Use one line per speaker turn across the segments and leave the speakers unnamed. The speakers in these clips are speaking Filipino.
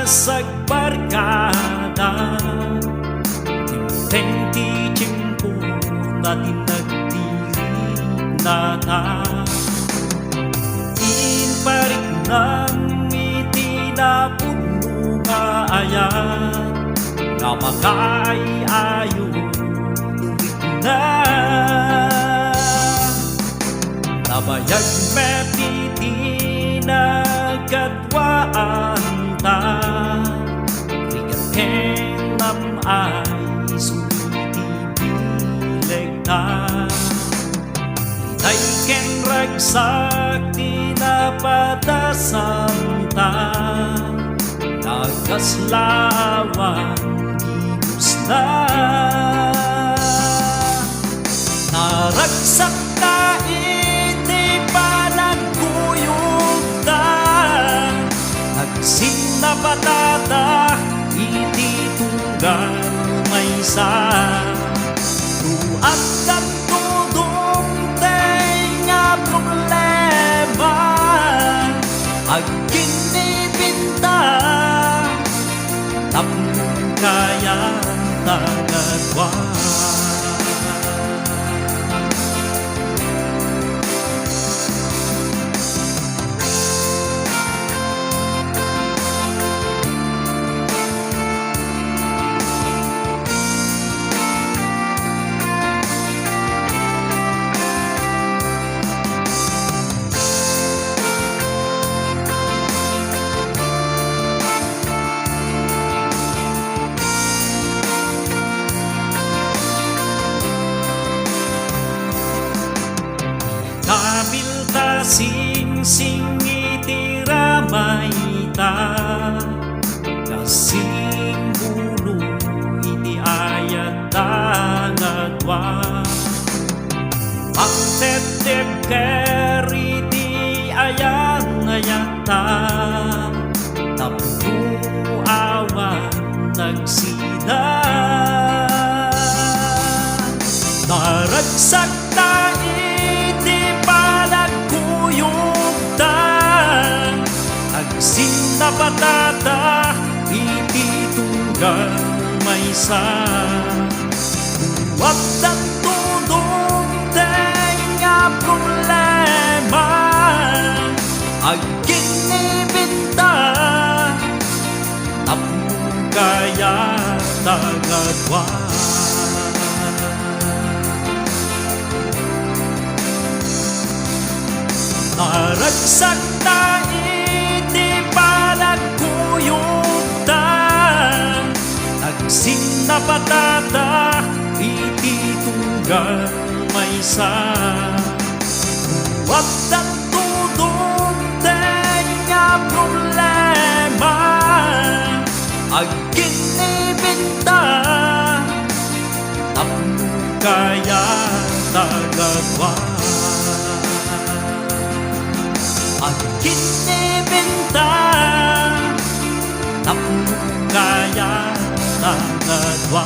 sagbarkada Timteng ti tiyempo natin nagtirig na Inparik ng itinapod nga ayat Nga makaayayo tuwid na Nabayag mepiti nagkadwaan ta Rigat ken nam ay suliti bileg ta Litay ken ragsak tinapatasan ta Nagaslawan gibus na Naragsak ka iti panagkuyog ta Nagsinapatata iti tunggal maysa Tuat at tudong nga problema Agkinibinta Tapong kaya tagadwa Kabilta sing itiramay ta Kasing bulo iti ayat tangadwa Pagtetep keriti ayat ta Tapno awan nagsida Naragsak ta Sinapatata iti tunggal maysa Huwag ang tudong nga problema Agkinibinta Tapong kaya tagadwa Naragsak na Sinapatata iti tunggal maysa Huwag ang tudong nga problema Agkinibinta Tapong kaya tagadwa Agkinibinta Tapong kaya tagadwa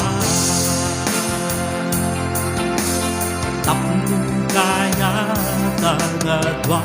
Tapong kaya tagadwa